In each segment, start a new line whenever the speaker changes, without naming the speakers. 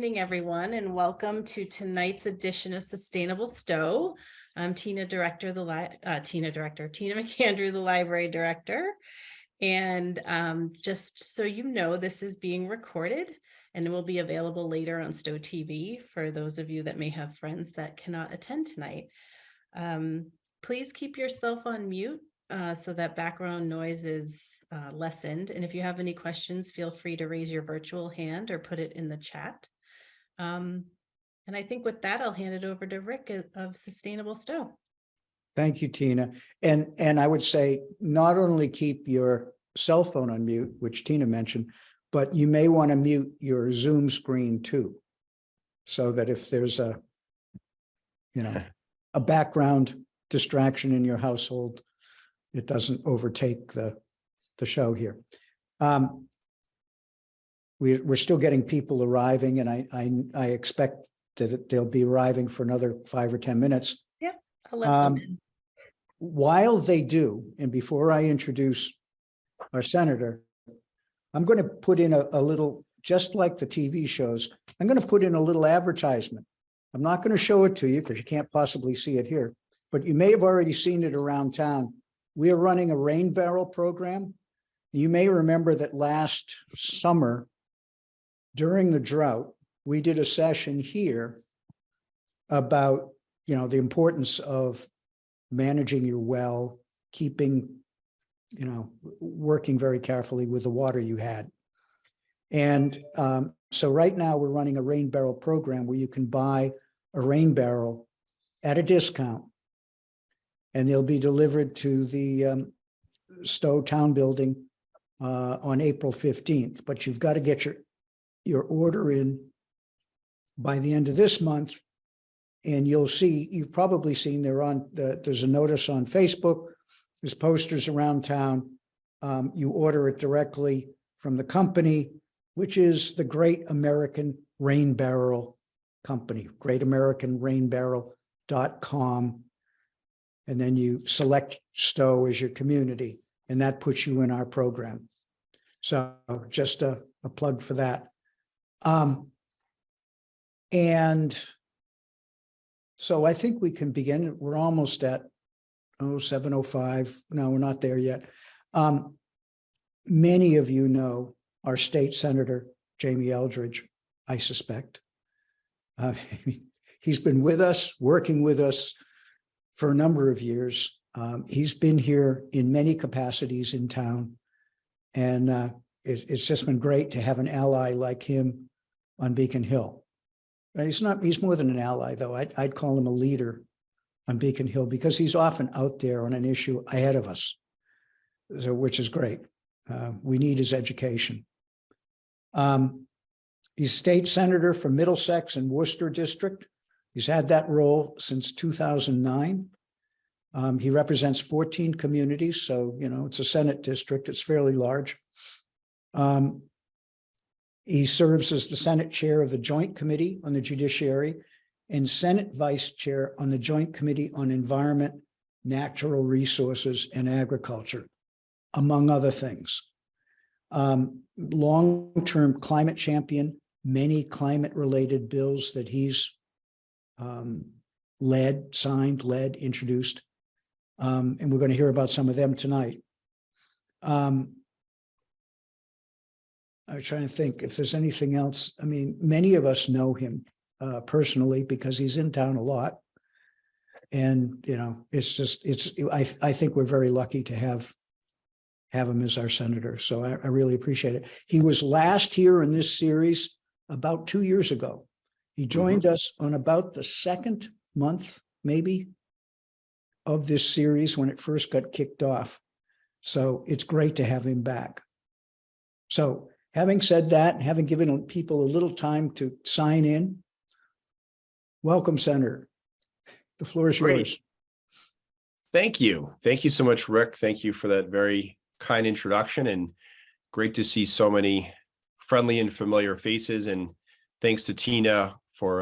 evening, everyone, and welcome to tonight's edition of Sustainable Stow. I'm Tina McAndrew, the library director. And just so you know, this is being recorded and it will be available later on Stow TV for those of you that may have friends that cannot attend tonight. Please keep yourself on mute so that background noise is lessened. And if you have any questions, feel free to raise your virtual hand or put it in the chat. And I think with that, I'll hand it over to Rick of Sustainable Stow.
Thank you, Tina. And I would say not only keep your cell phone on mute, which Tina mentioned, but you may want to mute your Zoom screen too, so that if there's a background distraction in your household, it doesn't overtake the show here. We're still getting people arriving, and I expect that they'll be arriving for another 5 or 10 minutes.
Yep, I'll let them in.
While they do, and before I introduce our senator, I'm going to put in a little, just like the TV shows, I'm going to put in a little advertisement. I'm not going to show it to you because you can't possibly see it here, but you may have already seen it around town. We are running a rain barrel program. You may remember that last summer, during the drought, we did a session here about, the importance of managing your well, keeping, working very carefully with the water you had. And so right now we're running a rain barrel program where you can buy a rain barrel at a discount, and they'll be delivered to the Stow Town Building on April 15th. But you've got to get your order in by the end of this month. And you've probably seen there's a notice on Facebook, there's posters around town. You order it directly from the company, which is the Great American Rain Barrel Company, greatamericanrainbarrel.com. And then you select Stow as your community, and that puts you in our program. So just a plug for that. And so I think we can begin. We're almost at 7:05. No, we're not there yet. Many of you know our State Senator Jamie Eldridge, I suspect. He's been with us, working with us for a number of years. He's been here in many capacities in town, and it's just been great to have an ally like him on Beacon Hill. He's more than an ally, though. I'd call him a leader on Beacon Hill because he's often out there on an issue ahead of us, which is great. We need his education. He's state senator for Middlesex and Worcester District. He's had that role since 2009. He represents 14 communities, so it's a Senate district. It's fairly large. He serves as the Senate chair of the Joint Committee on the Judiciary and Senate vice chair on the Joint Committee on Environment, Natural Resources, and Agriculture, among other things. Long-term climate champion, many climate-related bills that he's introduced. And we're going to hear about some of them tonight. I was trying to think if there's anything else. I mean, many of us know him personally because he's in town a lot. And, I think we're very lucky to have him as our senator. So I really appreciate it. He was last here in this series about 2 years ago. He joined us on about the second month, maybe, of this series when it first got kicked off. So it's great to have him back. So having said that, having given people a little time to sign in, welcome, Senator. The floor is yours.
Thank you. Thank you so much, Rick. Thank you for that very kind introduction, and great to see so many friendly and familiar faces. And thanks to Tina for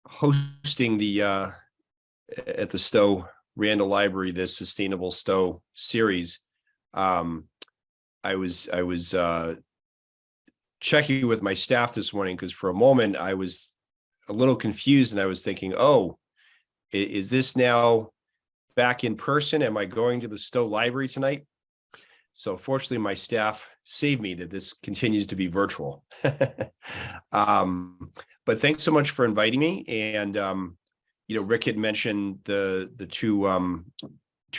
hosting the at the Stow Randall Library, this Sustainable Stow series. I was checking with my staff this morning because for a moment I was a little confused and I was thinking, oh, is this now back in person? Am I going to the Stow Library tonight? So fortunately, my staff saved me that this continues to be virtual. But thanks so much for inviting me. And Rick had mentioned the two of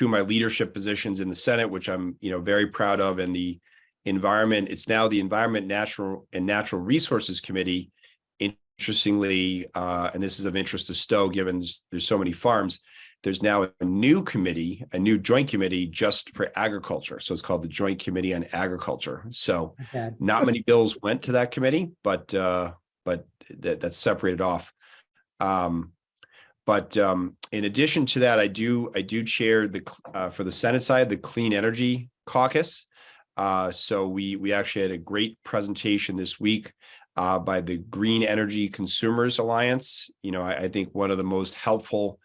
my leadership positions in the Senate, which I'm very proud of, and the environment. It's now the Environment, Natural Resources Committee. Interestingly, and this is of interest to Stow, given there's so many farms. There's now a new committee, a new joint committee just for agriculture. So it's called the Joint Committee on Agriculture. So not many bills went to that committee, but that's separated off. But in addition to that, I do chair for the Senate side, the Clean Energy Caucus. So we actually had a great presentation this week by the Green Energy Consumers Alliance. I think one of the most helpful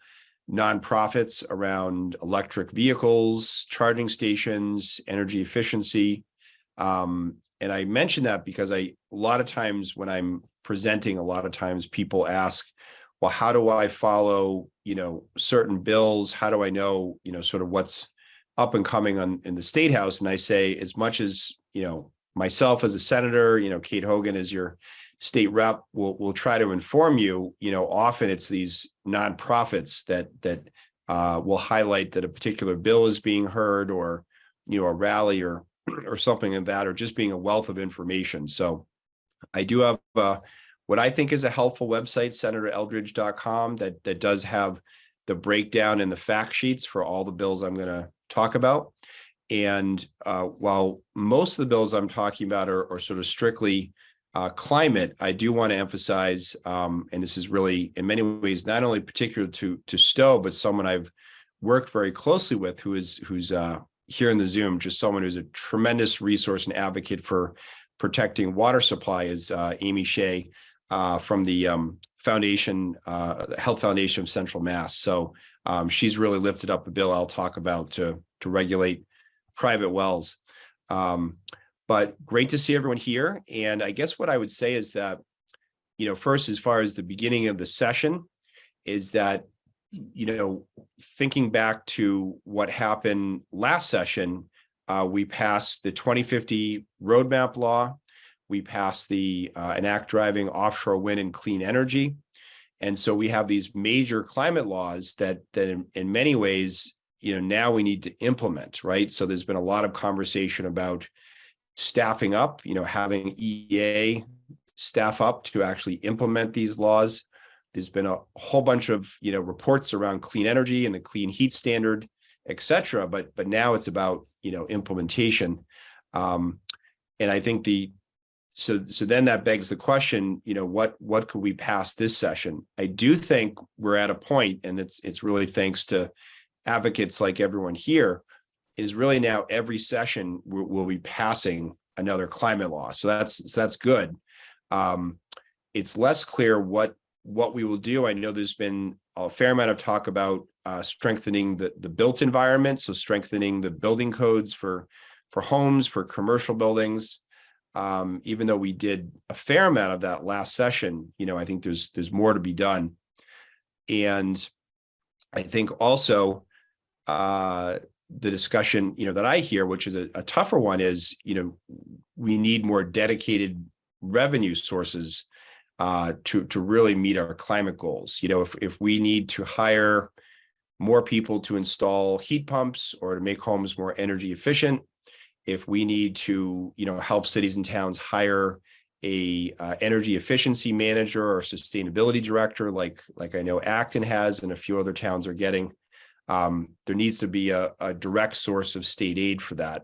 nonprofits around electric vehicles, charging stations, energy efficiency. And I mention that because a lot of times when I'm presenting, a lot of times people ask, well, how do I follow, certain bills? How do I know, sort of what's up and coming in the State House? And I say, as much as, myself as a senator, Kate Hogan as your state rep will try to inform you. Often it's these nonprofits that will highlight that a particular bill is being heard, or a rally or something like that, or just being a wealth of information. So I do have what I think is a helpful website, senatoreldridge.com, that does have the breakdown and the fact sheets for all the bills I'm going to talk about. And while most of the bills I'm talking about are sort of strictly climate, I do want to emphasize, and this is really in many ways not only particular to Stow, but someone I've worked very closely with, who's here in the Zoom, just someone who's a tremendous resource and advocate for protecting water supply, is Amy Shea from the Health Foundation of Central Mass. So she's really lifted up a bill I'll talk about to regulate private wells. But great to see everyone here. And I guess what I would say is that, first, as far as the beginning of the session, is that, thinking back to what happened last session, we passed the 2050 roadmap law. We passed the enact driving offshore wind and clean energy. And so we have these major climate laws that in many ways, now we need to implement, right? So there's been a lot of conversation about staffing up, having EA staff up to actually implement these laws. There's been a whole bunch of, reports around clean energy and the clean heat standard, et cetera. But now it's about, implementation. And I think so then that begs the question, what could we pass this session? I do think we're at a point, and it's really thanks to advocates like everyone here, is really now every session we'll be passing another climate law. So that's good. It's less clear what we will do. I know there's been a fair amount of talk about strengthening the built environment, so strengthening the building codes for homes, for commercial buildings. Even though we did a fair amount of that last session, I think there's more to be done. And I think also the discussion, that I hear, which is a tougher one, is, we need more dedicated revenue sources to really meet our climate goals. If we need to hire more people to install heat pumps or to make homes more energy efficient, if we need to, help cities and towns hire a energy efficiency manager or sustainability director, like I know Acton has and a few other towns are getting, there needs to be a direct source of state aid for that.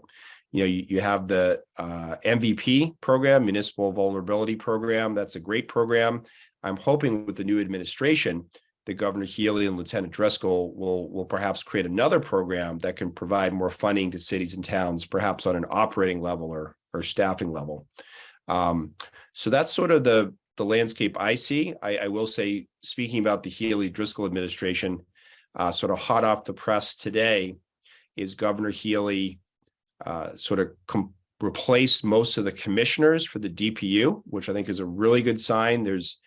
You have the MVP program, Municipal Vulnerability Program. That's a great program. I'm hoping with the new administration, that Governor Healy and Lieutenant Driscoll will perhaps create another program that can provide more funding to cities and towns, perhaps on an operating level or staffing level. So that's sort of the landscape I see. I will say, speaking about the Healy-Driscoll administration, sort of hot off the press today is Governor Healy sort of replaced most of the commissioners for the DPU, which I think is a really good sign. There's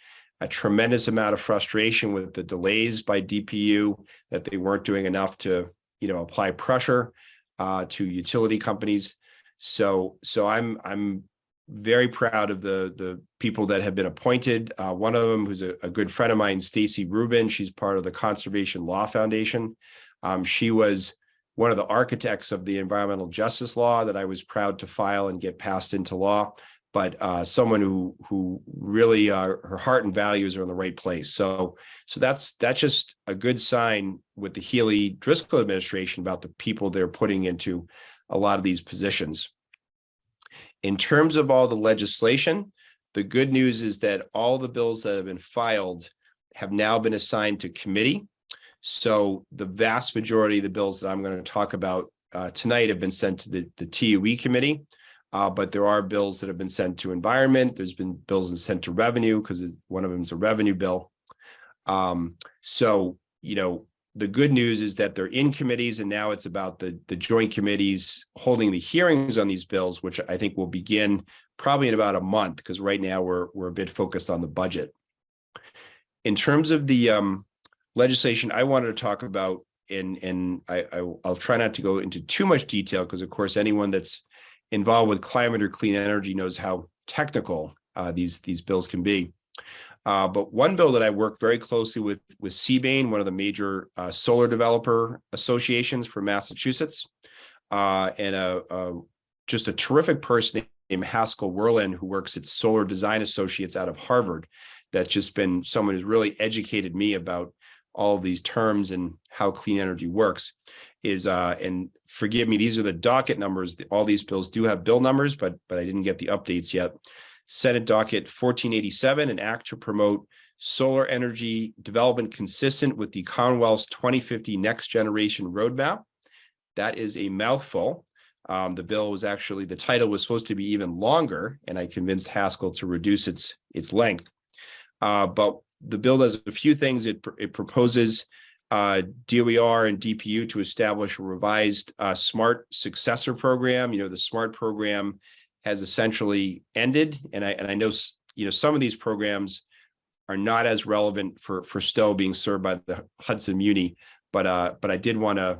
a tremendous amount of frustration with the delays by DPU, that they weren't doing enough to, apply pressure to utility companies. So I'm very proud of the people that have been appointed. One of them, who's a good friend of mine, Stacy Rubin, she's part of the Conservation Law Foundation. She was one of the architects of the environmental justice law that I was proud to file and get passed into law, but someone who really her heart and values are in the right place. So that's just a good sign with the Healy Driscoll administration about the people they're putting into a lot of these positions. In terms of all the legislation, the good news is that all the bills that have been filed have now been assigned to committee. So the vast majority of the bills that I'm going to talk about tonight have been sent to the TUE committee, but there are bills that have been sent to environment. There's been bills that are sent to revenue, because one of them is a revenue bill. The good news is that they're in committees, and now it's about the joint committees holding the hearings on these bills, which I think will begin probably in about a month, because right now we're a bit focused on the budget. In terms of the legislation I wanted to talk about, and I'll try not to go into too much detail, because of course anyone that's involved with climate or clean energy knows how technical these bills can be. But one bill that I work very closely with CBAIN, one of the major solar developer associations for Massachusetts, and just a terrific person named Haskell Werlin, who works at Solar Design Associates out of Harvard, that's just been someone who's really educated me about all of these terms and how clean energy works. And forgive me, these are the docket numbers. All these bills do have bill numbers, but I didn't get the updates yet. Senate docket 1487, an act to promote solar energy development consistent with the Commonwealth's 2050 Next Generation Roadmap. That is a mouthful. The bill was actually, the title was supposed to be even longer, and I convinced Haskell to reduce its length. But the bill does a few things. It proposes DOER and DPU to establish a revised SMART successor program. The SMART program has essentially ended, and I know some of these programs are not as relevant for Stow being served by the Hudson Muni, but I did want to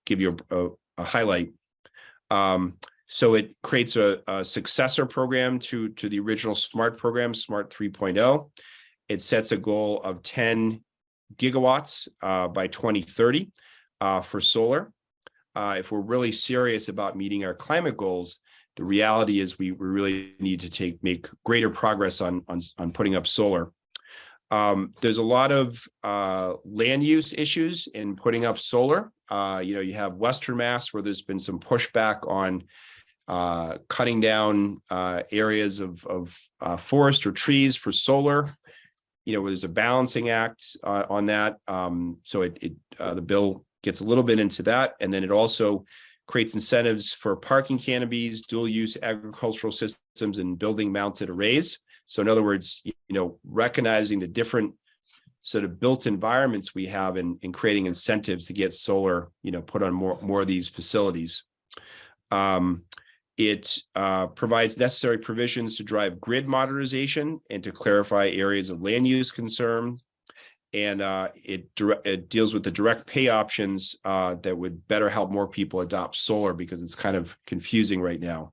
give you a highlight. So it creates a successor program to the original SMART program, SMART 3.0. It sets a goal of 10 gigawatts by 2030 for solar. If we're really serious about meeting our climate goals, the reality is we really need to make greater progress on putting up solar. There's a lot of land use issues in putting up solar. You have Western Mass, where there's been some pushback on cutting down areas of forest or trees for solar. There's a balancing act on that. So the bill gets a little bit into that, and then it also creates incentives for parking canopies, dual use agricultural systems, and building mounted arrays. So in other words, recognizing the different sort of built environments we have in creating incentives to get solar, put on more of these facilities. It provides necessary provisions to drive grid modernization and to clarify areas of land use concern. And it deals with the direct pay options that would better help more people adopt solar, because it's kind of confusing right now.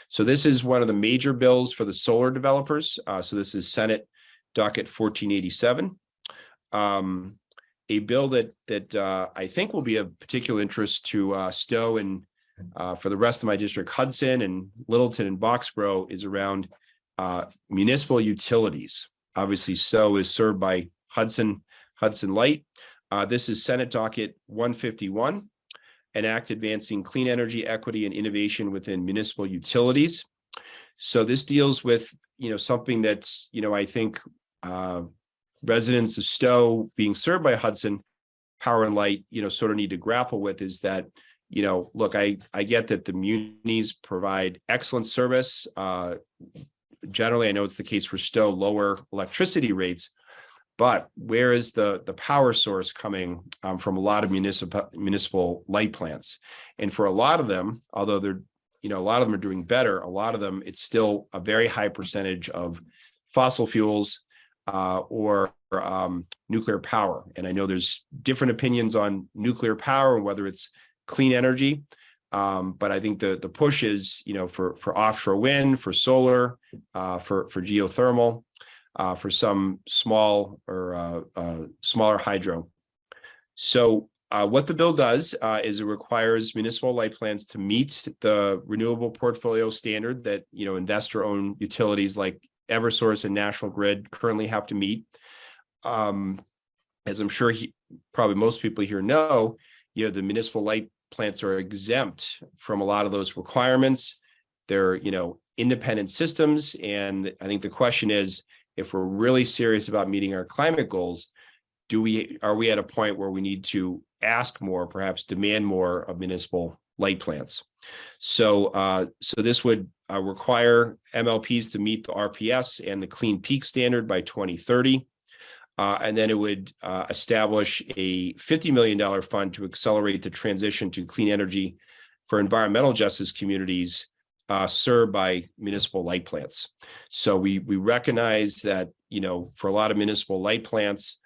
So this is one of the major bills for the solar developers. So this is Senate docket 1487. A bill that I think will be of particular interest to Stow and for the rest of my district, Hudson and Littleton and Boxborough, is around municipal utilities. Obviously, Stow is served by Hudson Light. This is Senate docket 151, an act advancing clean energy equity and innovation within municipal utilities. So this deals with, something that's, I think residents of Stow being served by Hudson Power and Light, sort of need to grapple with, is that, look, I get that the munis provide excellent service. Generally, I know it's the case for Stow, lower electricity rates, but where is the power source coming from a lot of municipal light plants? And for a lot of them, although they're a lot of them are doing better. A lot of them, it's still a very high percentage of fossil fuels or nuclear power. And I know there's different opinions on nuclear power and whether it's clean energy. But I think the push is, for offshore wind, for solar, for geothermal, for some small or smaller hydro. So what the bill does is it requires municipal light plants to meet the renewable portfolio standard that, investor-owned utilities like Eversource and National Grid currently have to meet. As I'm sure probably most people here know, the municipal light plants are exempt from a lot of those requirements. They're, independent systems. And I think the question is, if we're really serious about meeting our climate goals, are we at a point where we need to ask more, perhaps demand more of municipal light plants? So this would require MLPs to meet the RPS and the Clean Peak standard by 2030. And then it would establish a $50 million fund to accelerate the transition to clean energy for environmental justice communities served by municipal light plants. So we recognize that, for a lot of municipal light plants,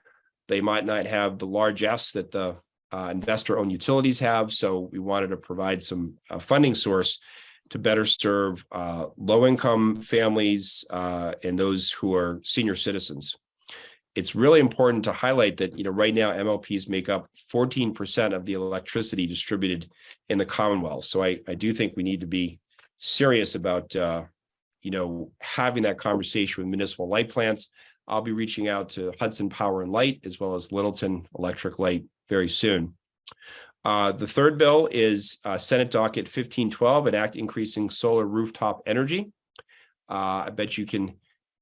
they might not have the largesse that the investor-owned utilities have. So we wanted to provide some funding source to better serve low-income families and those who are senior citizens. It's really important to highlight that, right now MLPs make up 14% of the electricity distributed in the Commonwealth. So I do think we need to be serious about, having that conversation with municipal light plants. I'll be reaching out to Hudson Power and Light as well as Littleton Electric Light very soon. The third bill is Senate Docket 1512, an act increasing solar rooftop energy. I bet you can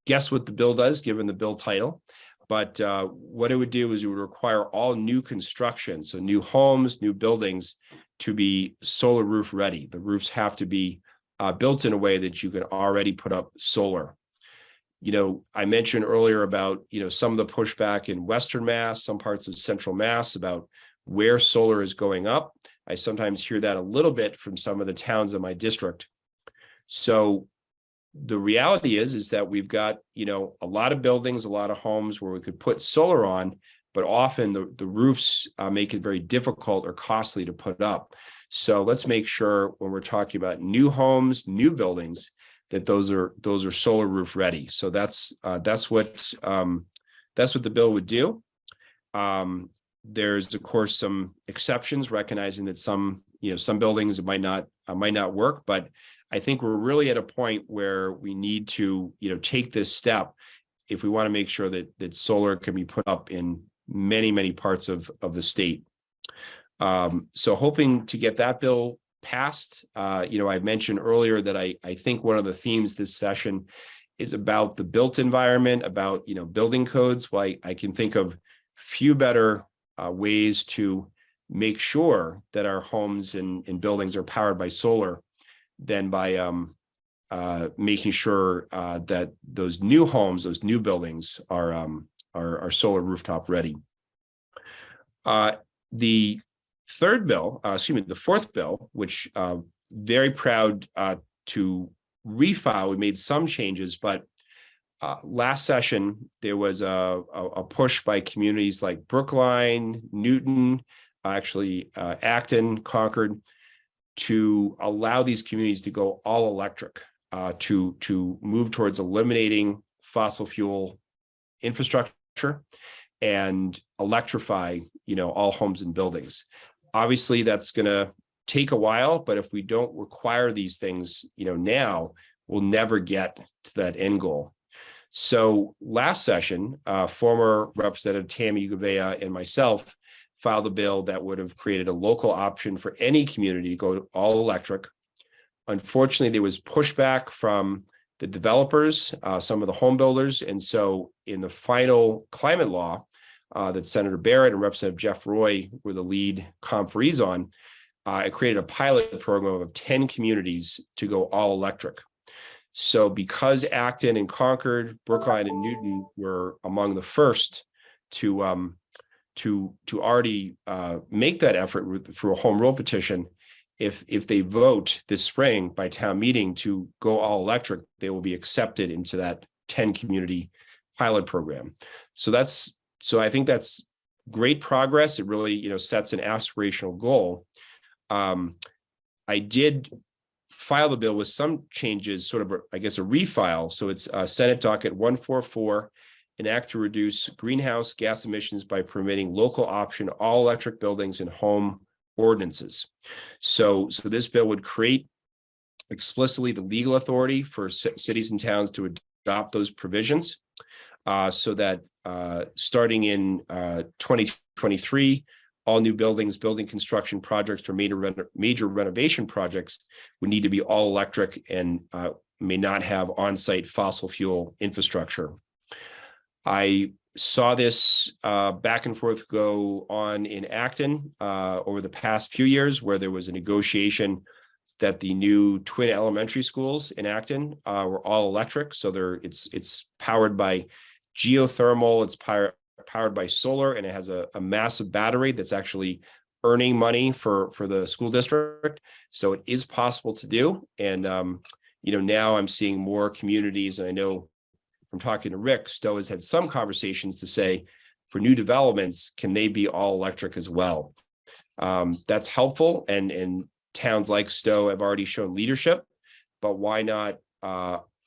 guess what the bill does given the bill title. But what it would do is it would require all new construction, so new homes, new buildings, to be solar roof ready. The roofs have to be built in a way that you can already put up solar. I mentioned earlier about, some of the pushback in Western Mass, some parts of Central Mass about where solar is going up. I sometimes hear that a little bit from some of the towns in my district. So the reality is that we've got, a lot of buildings, a lot of homes where we could put solar on, but often the roofs make it very difficult or costly to put up. So let's make sure when we're talking about new homes, new buildings, that those are solar roof ready. So that's what the bill would do. There's of course some exceptions, recognizing that some buildings might not work, but I think we're really at a point where we need to, take this step if we want to make sure that solar can be put up in many, many parts of the state. So hoping to get that bill passed. I mentioned earlier that I think one of the themes this session is about the built environment, about, building codes. Well, I can think of few better ways to make sure that our homes and buildings are powered by solar than by making sure that those new homes, those new buildings are solar rooftop ready. The fourth bill, which very proud to refile. We made some changes, but last session there was a push by communities like Brookline, Newton, Acton, Concord, to allow these communities to go all electric, to move towards eliminating fossil fuel infrastructure and electrify, all homes and buildings. Obviously, that's going to take a while, but if we don't require these things, now, we'll never get to that end goal. So last session, former Representative Tammy Gouveia and myself filed a bill that would have created a local option for any community to go all electric. Unfortunately, there was pushback from the developers, some of the home builders. And so in the final climate law that Senator Barrett and Representative Jeff Roy were the lead conferees on, it created a pilot program of 10 communities to go all electric. So because Acton and Concord, Brookline and Newton were among the first to already make that effort through a home rule petition, if they vote this spring by town meeting to go all electric, they will be accepted into that 10 community pilot program. So I think that's great progress. It really, sets an aspirational goal. I did file the bill with some changes, sort of, I guess, a refile. So it's Senate docket 144, an act to reduce greenhouse gas emissions by permitting local option all electric buildings and home ordinances. So this bill would create explicitly the legal authority for cities and towns to adopt those provisions, so that starting in 2023, all new buildings, building construction projects, or major renovation projects would need to be all electric and may not have on-site fossil fuel infrastructure. I saw this back and forth go on in Acton over the past few years, where there was a negotiation that the new twin elementary schools in Acton were all electric. So it's powered by geothermal, it's powered by solar, and it has a massive battery that's actually earning money for the school district. So it is possible to do. And now I'm seeing more communities, and I know from talking to Rick, Stow has had some conversations to say, for new developments, can they be all electric as well? That's helpful, and towns like Stow have already shown leadership, but why not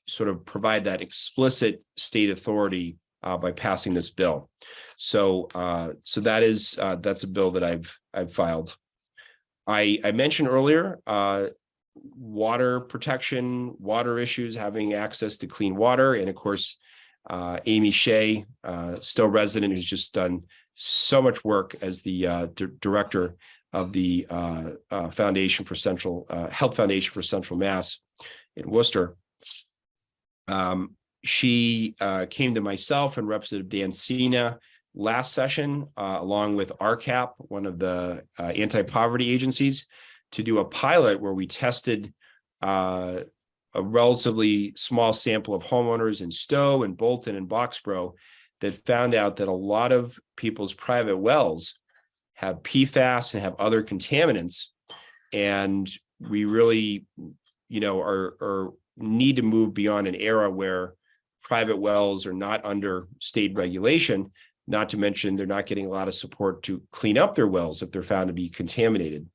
sort of provide that explicit state authority by passing this bill? So that's a bill that I've filed. I mentioned earlier water protection, water issues, having access to clean water, and of course Amy Shea, Stow resident, who's just done so much work as the director of the Foundation for Central Health Foundation for Central Mass in Worcester. She came to myself and Representative Dan Cena last session, along with RCAP, one of the anti-poverty agencies, to do a pilot where we tested a relatively small sample of homeowners in Stow and Bolton and Boxborough that found out that a lot of people's private wells have PFAS and have other contaminants. And we really, are need to move beyond an era where private wells are not under state regulation, not to mention they're not getting a lot of support to clean up their wells if they're found to be contaminated.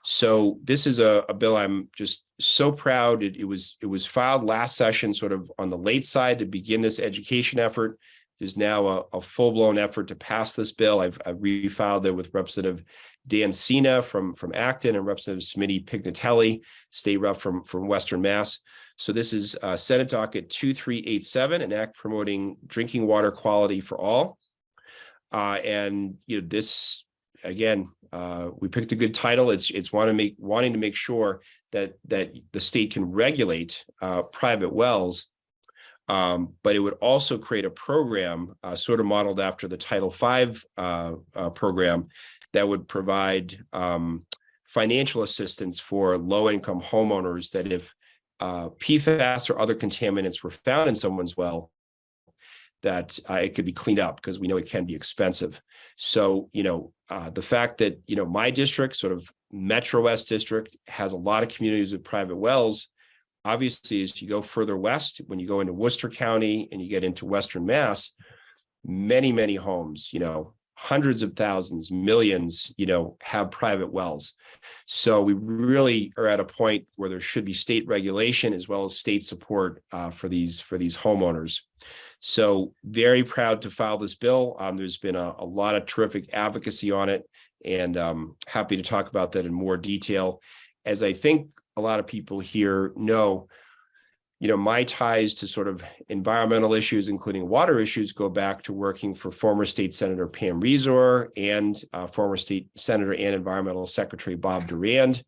So this is a bill I'm just so proud. It was filed last session, sort of on the late side, to begin this education effort. There's now a full-blown effort to pass this bill. I've refiled it with Representative Dan Cena from Acton and Representative Smitty Pignatelli, state rep from Western Mass. So this is Senate docket 2387, an act promoting drinking water quality for all. This, again, we picked a good title. It's wanting to make sure that the state can regulate private wells, but it would also create a program sort of modeled after the Title V program that would provide financial assistance for low-income homeowners, that if PFAS or other contaminants were found in someone's well, that it could be cleaned up, because we know it can be expensive. So, the fact that, my district, sort of Metro West district, has a lot of communities with private wells, obviously, as you go further west, when you go into Worcester County and you get into Western Mass, many, many homes, hundreds of thousands, millions, have private wells. So we really are at a point where there should be state regulation as well as state support for these homeowners. So very proud to file this bill. There's been a lot of terrific advocacy on it, and happy to talk about that in more detail. As I think a lot of people here know, my ties to sort of environmental issues, including water issues, go back to working for former State Senator Pam Rezor and former State Senator and Environmental Secretary Bob Durand,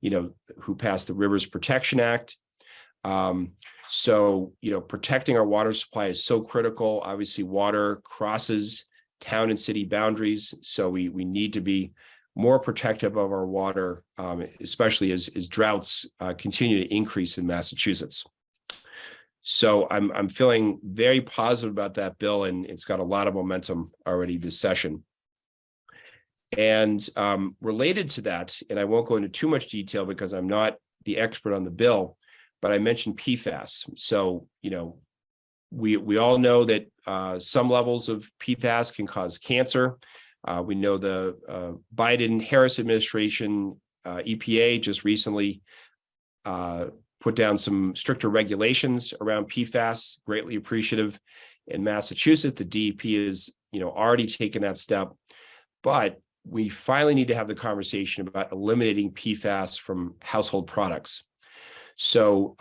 who passed the Rivers Protection Act. So, protecting our water supply is so critical. Obviously, water crosses town and city boundaries, so we need to be more protective of our water, especially as droughts continue to increase in Massachusetts. So I'm feeling very positive about that bill, and it's got a lot of momentum already this session. And related to that, and I won't go into too much detail because I'm not the expert on the bill, but I mentioned PFAS. So, we all know that some levels of PFAS can cause cancer. We know the Biden-Harris administration, EPA, just recently put down some stricter regulations around PFAS, greatly appreciative. In Massachusetts, the DEP is, already taken that step, but we finally need to have the conversation about eliminating PFAS from household products. So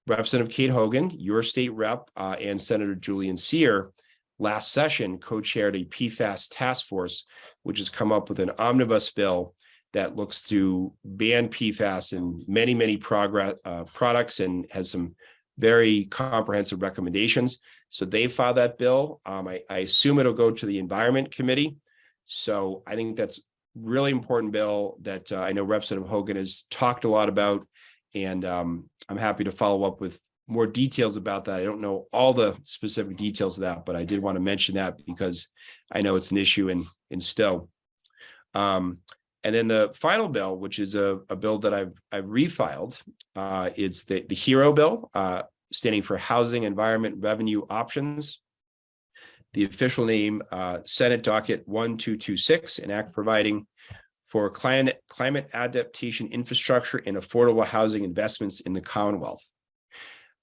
Representative Kate Hogan, your state rep, and Senator Julian Sear last session co-chaired a PFAS task force, which has come up with an omnibus bill that looks to ban PFAS in many, many products and has some very comprehensive recommendations. So they filed that bill. I assume it'll go to the Environment Committee. So I think that's really important bill that I know Representative Hogan has talked a lot about, and I'm happy to follow up with more details about that. I don't know all the specific details of that, but I did want to mention that because I know it's an issue in Stow. And then the final bill, which is a bill that I've refiled, it's the HERO bill, standing for Housing Environment Revenue Options. The official name, Senate Docket 1226, an act providing for climate adaptation infrastructure and affordable housing investments in the Commonwealth.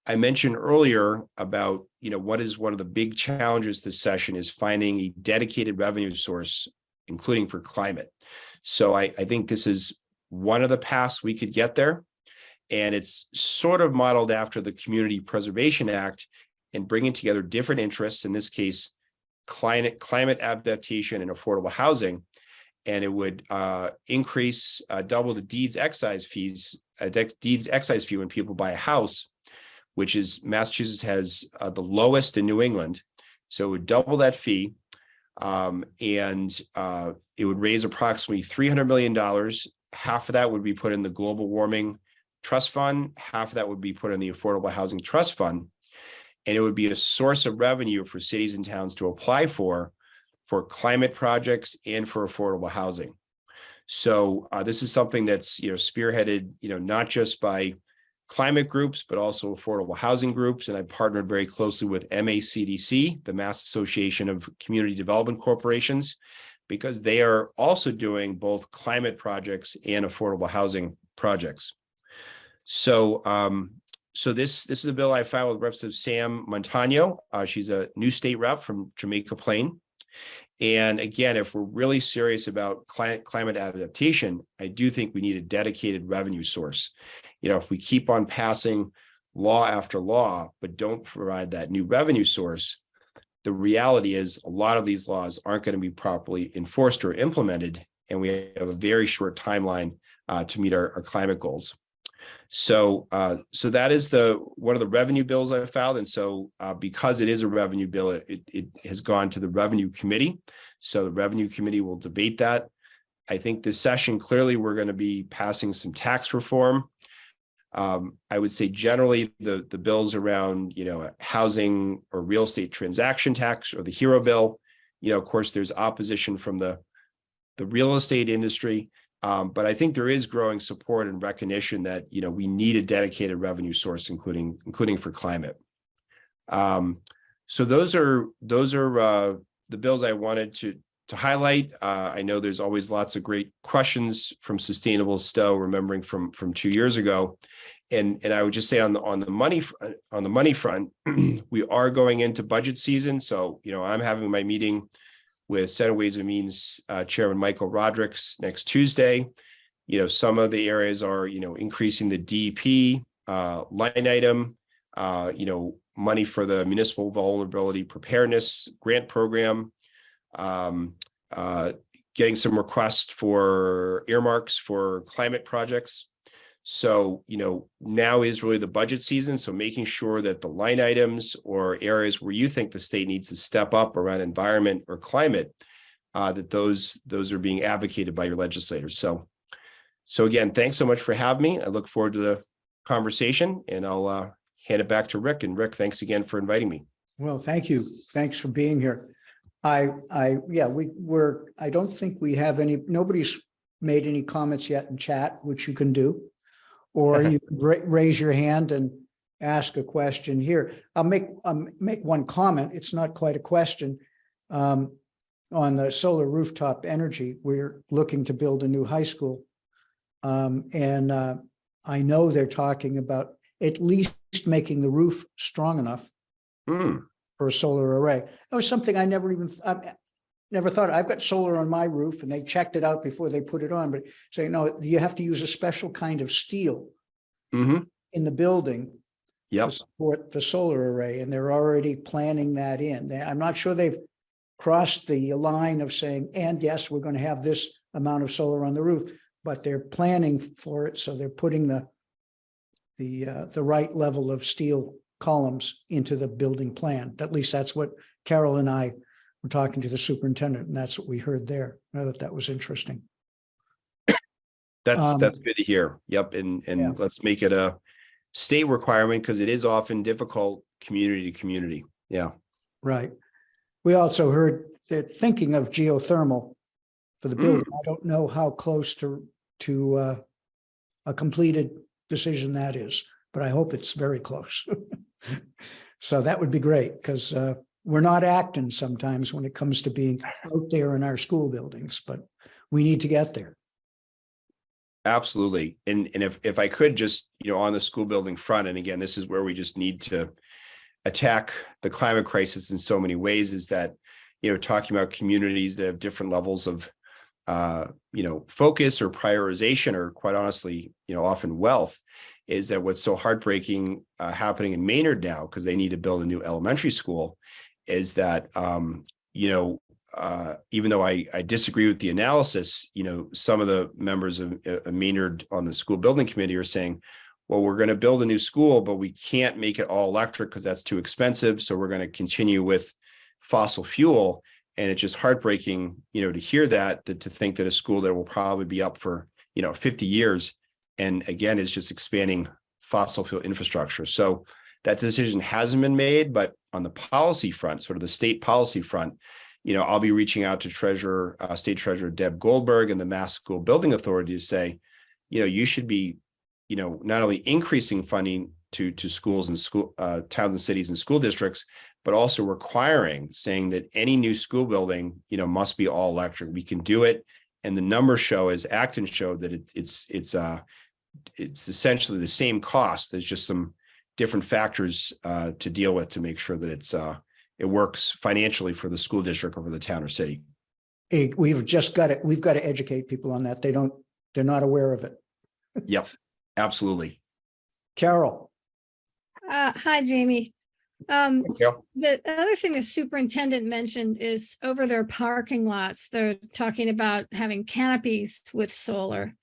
I mentioned earlier about, what is one of the big challenges this session is finding a dedicated revenue source, including for climate. So I think this is one of the paths we could get there. And it's sort of modeled after the Community Preservation Act and bringing together different interests, in this case, climate adaptation and affordable housing. And it would increase, double the deeds excise fee when people buy a house, which is Massachusetts has the lowest in New England. So it would double that fee. And it would raise approximately $300 million. Half of that would be put in the Global Warming Trust Fund. Half of that would be put in the Affordable Housing Trust Fund. And it would be a source of revenue for cities and towns to apply for climate projects and for affordable housing. So this is something that's, spearheaded, not just by climate groups, but also affordable housing groups. And I partnered very closely with MACDC, the Mass Association of Community Development Corporations, because they are also doing both climate projects and affordable housing projects. So, this is a bill I filed with Representative Sam Montano. She's a new state rep from Jamaica Plain. And again, if we're really serious about climate adaptation, I do think we need a dedicated revenue source. If we keep on passing law after law, but don't provide that new revenue source, the reality is a lot of these laws aren't going to be properly enforced or implemented, and we have a very short timeline to meet our climate goals. So that is one of the revenue bills I filed. And so because it is a revenue bill, it has gone to the Revenue Committee. So the Revenue Committee will debate that. I think this session, clearly, we're going to be passing some tax reform. I would say generally the bills around, housing or real estate transaction tax or the HERO bill, of course, there's opposition from the real estate industry. But I think there is growing support and recognition that, we need a dedicated revenue source, including for climate. So those are the bills I wanted to highlight. I know there's always lots of great questions from Sustainable Stow, remembering from 2 years ago. And I would just say on the money front, we are going into budget season. So, I'm having my meeting with Senate Ways and Means Chairman Michael Rodrigues next Tuesday. Some of the areas are, increasing the DEP line item, money for the Municipal Vulnerability Preparedness Grant Program, getting some requests for earmarks for climate projects. So, now is really the budget season. So making sure that the line items or areas where you think the state needs to step up around environment or climate, that those are being advocated by your legislators. So again, thanks so much for having me. I look forward to the conversation, and I'll hand it back to Rick. And Rick, thanks again for inviting me.
Well, thank you. Thanks for being here. I don't think we have nobody's made any comments yet in chat, which you can do. Or you can raise your hand and ask a question here. I'll make one comment. It's not quite a question. On the solar rooftop energy, we're looking to build a new high school. And I know they're talking about at least making the roof strong enough for a solar array. That was something I never thought. I've got solar on my roof and they checked it out before they put it on, but say, no, you have to use a special kind of steel in the building to support the solar array. And they're already planning that in. I'm not sure they've crossed the line of saying, and yes, we're going to have this amount of solar on the roof, but they're planning for it. So they're putting the right level of steel columns into the building plan. At least that's what Carol and I were talking to the superintendent, and that's what we heard there. I thought that was interesting.
That's good to hear. Yep. And let's make it a state requirement because it is often difficult community to community. Yeah.
Right. We also heard that thinking of geothermal for the building. I don't know how close to a completed decision that is, but I hope it's very close. So that would be great because we're not acting sometimes when it comes to being out there in our school buildings, but we need to get there.
Absolutely. And if I could just, on the school building front, and again, this is where we just need to attack the climate crisis in so many ways, is that, talking about communities that have different levels of, focus or prioritization, or quite honestly, often wealth, is that what's so heartbreaking happening in Maynard now, because they need to build a new elementary school, is that, even though I disagree with the analysis, some of the members of Maynard on the school building committee are saying, well, we're going to build a new school, but we can't make it all electric because that's too expensive. So we're going to continue with fossil fuel. And it's just heartbreaking, to hear that to think that a school that will probably be up for, 50 years, and again, is just expanding fossil fuel infrastructure. So that decision hasn't been made, but on the policy front, sort of the state policy front, I'll be reaching out to State Treasurer Deb Goldberg and the Mass School Building Authority to say, you should be, not only increasing funding to schools and towns and cities and school districts, but also saying that any new school building, must be all electric. We can do it. And the numbers show, as Acton showed, that it's essentially the same cost. There's just some different factors to deal with to make sure that it works financially for the school district or for the town or city.
We've got to educate people on that. They're not aware of it.
Yep, absolutely.
Carol.
Hi, Jamie.
Carol.
The other thing the superintendent mentioned is over their parking lots, they're talking about having canopies with solar.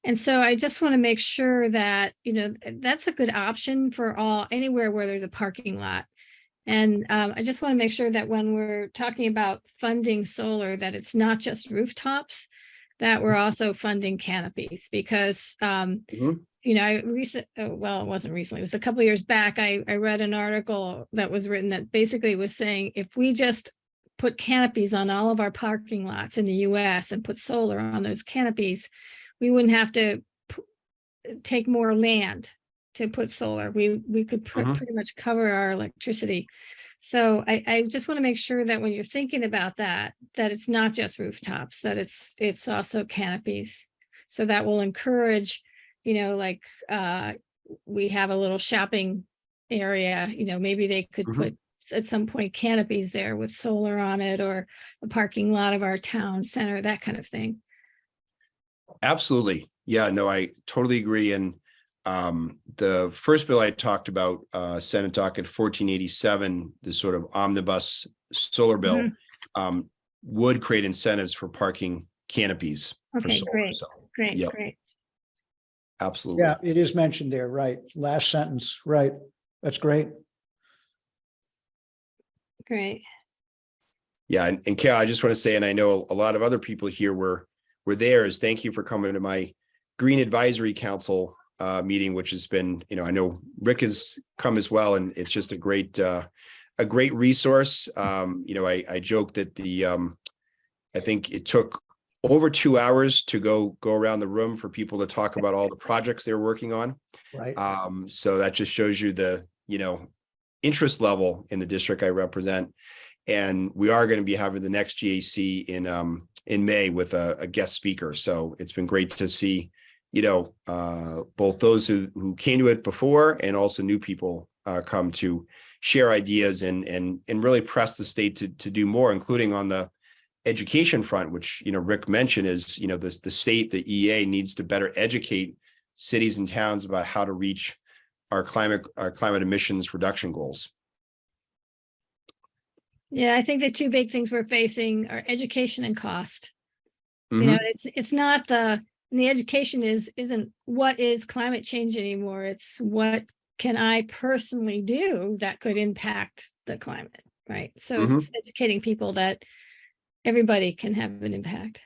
And so I just want to make sure that, that's a good option for anywhere where there's a parking lot. And I just want to make sure that when we're talking about funding solar, that it's not just rooftops, that we're also funding canopies, because, it wasn't recently, it was a couple of years back, I read an article that was written that basically was saying, if we just put canopies on all of our parking lots in the US and put solar on those canopies, we wouldn't have to take more land to put solar. We could pretty much cover our electricity. So I just want to make sure that when you're thinking about that it's not just rooftops, that it's also canopies. So that will encourage, we have a little shopping area, maybe they could put at some point canopies there with solar on it, or the parking lot of our town center, that kind of thing. Absolutely.
Yeah, no, I totally agree. And the first bill I talked about, Senate docket 1487, this sort of omnibus solar bill, would create incentives for parking canopies.
Okay,
for solar.
great.
So,
Great.
absolutely.
Yeah, it is mentioned there, right? Last sentence, right? That's great.
Great.
Yeah, and Carol, I just want to say, and I know a lot of other people here were there, is thank you for coming to my Green Advisory Council meeting, which has been, I know Rick has come as well, and it's just a great a great resource. I joke that I think it took over 2 hours to go around the room for people to talk about all the projects they're working on.
Right.
So that just shows you the, interest level in the district I represent. And we are going to be having the next GAC in May with a guest speaker. So it's been great to see, both those who came to it before and also new people come to share ideas and really press the state to do more, including on the education front, which, Rick mentioned is, the state, the EA needs to better educate cities and towns about how to reach our climate emissions reduction goals.
Yeah, I think the two big things we're facing are education and cost.
Mhm.
It's not the education isn't what is climate change anymore. It's what can I personally do that could impact the climate, right? So it's educating people that everybody can have an impact.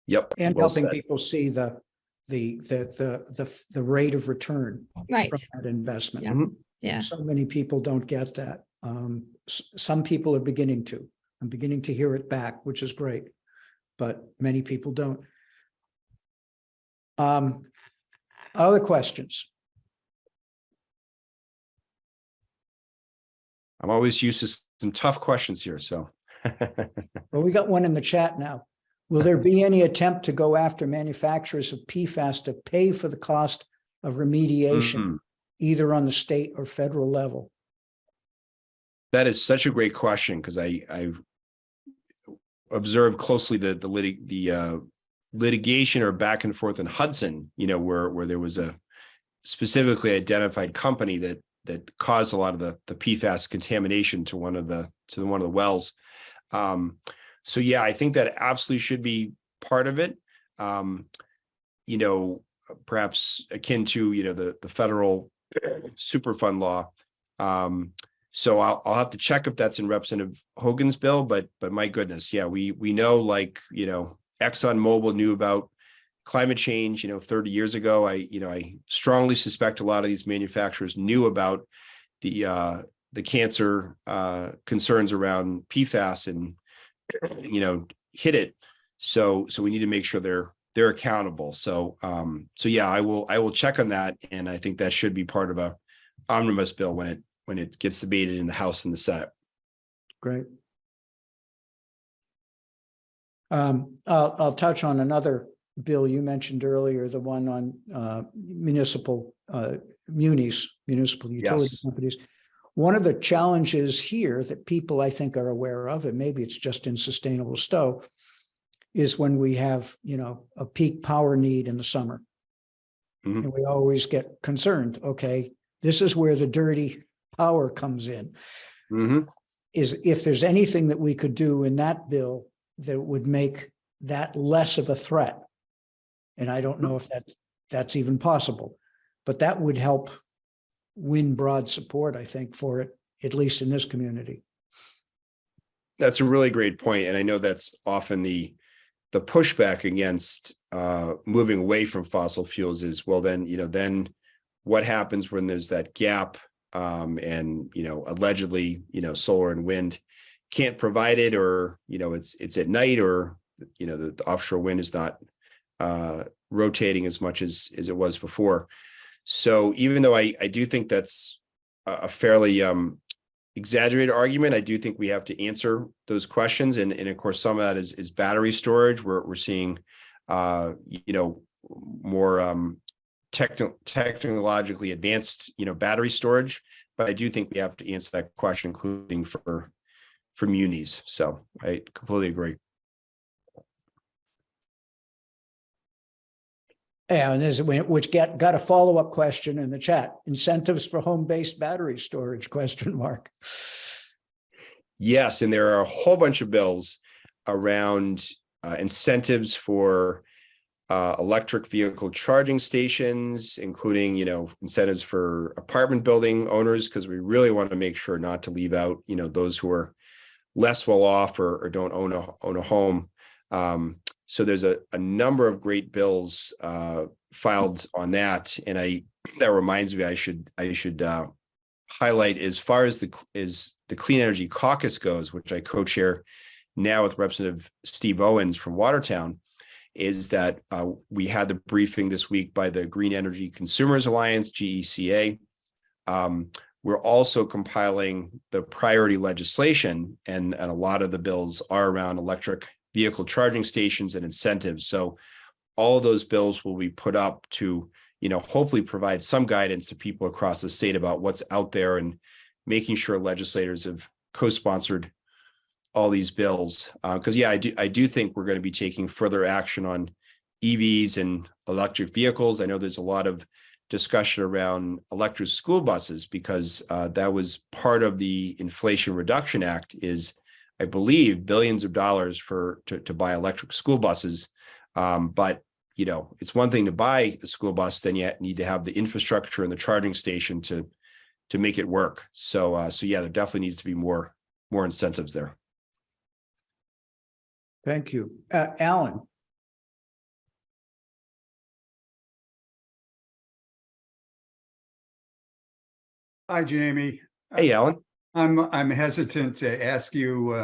Yep.
And
well
helping
said.
people see the rate of return
Right.
from that investment.
Yeah.
Mhm.
Yeah.
So many people don't get that. Some people are beginning to. I'm beginning to hear it back, which is great, but many people don't. Other questions?
I'm always used to some tough questions here, so.
Well, we got one in the chat now. Will there be any attempt to go after manufacturers of PFAS to pay for the cost of remediation,
Mhm.
either on the state or federal level?
That is such a great question because I've observed closely the litigation or back and forth in Hudson, where there was a specifically identified company that caused a lot of the PFAS contamination to one of the wells. So yeah, I think that absolutely should be part of it. Perhaps akin to the federal Superfund law. So I'll have to check if that's in Representative Hogan's bill, but my goodness, yeah, we know, like, ExxonMobil knew about climate change, 30 years ago. I strongly suspect a lot of these manufacturers knew about the cancer concerns around PFAS and hit it. So we need to make sure they're accountable. So yeah, I will check on that, and I think that should be part of a omnibus bill when it gets debated in the House and the Senate.
Great. I'll touch on another bill you mentioned earlier, the one on municipal utility
Yes.
companies. One of the challenges here that people, I think, are aware of, and maybe it's just in Sustainable Stow, is when we have, a peak power need in the summer.
Mhm.
And we always get concerned, okay, this is where the dirty power comes in.
Mhm.
Is if there's anything that we could do in that bill that would make that less of a threat. And I don't know if that's even possible, but that would help win broad support, I think, for it, at least in this community.
That's a really great point, and I know that's often the pushback against moving away from fossil fuels is, well, then what happens when there's that gap, and allegedly solar and wind can't provide it, or it's at night, or the offshore wind is not rotating as much as it was before. So even though I do think that's a fairly exaggerated argument, I do think we have to answer those questions. And of course, some of that is battery storage. We're seeing, more technologically advanced, battery storage. But I do think we have to answer that question, including for munis. So I completely agree.
And which got a follow-up question in the chat: incentives for home-based battery storage ?
Yes, and there are a whole bunch of bills around incentives for electric vehicle charging stations, including incentives for apartment building owners, because we really want to make sure not to leave out those who are less well off or don't own a home. So there's a number of great bills filed on that, and that reminds me I should highlight as far as the Clean Energy Caucus goes, which I co-chair now with Representative Steve Owens from Watertown, is that we had the briefing this week by the Green Energy Consumers Alliance, GECA. We're also compiling the priority legislation, and a lot of the bills are around electric vehicle charging stations and incentives. So all of those bills will be put up to, hopefully provide some guidance to people across the state about what's out there, and making sure legislators have co-sponsored all these bills. Because I do think we're going to be taking further action on EVs and electric vehicles. I know there's a lot of discussion around electric school buses, because that was part of the Inflation Reduction Act, is I believe billions of dollars to buy electric school buses. But it's one thing to buy a school bus, then you need to have the infrastructure and the charging station to make it work. So yeah, there definitely needs to be more incentives there.
Thank you. Alan.
Hi, Jamie.
Hey, Alan.
I'm hesitant to ask you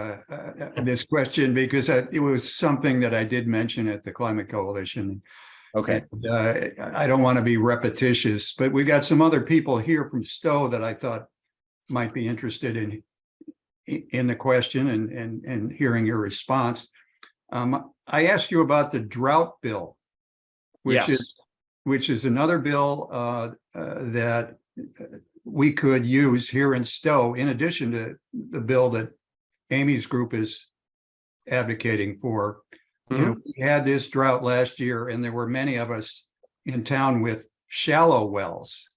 this question because it was something that I did mention at the Climate Coalition.
Okay.
And, I don't want to be repetitious, but we got some other people here from Stow that I thought might be interested in the question and hearing your response. I asked you about the drought bill, which is another bill that we could use here in Stow, in addition to the bill that Amy's group is advocating for.
Mm-hmm.
We had this drought last year, and there were many of us in town with shallow wells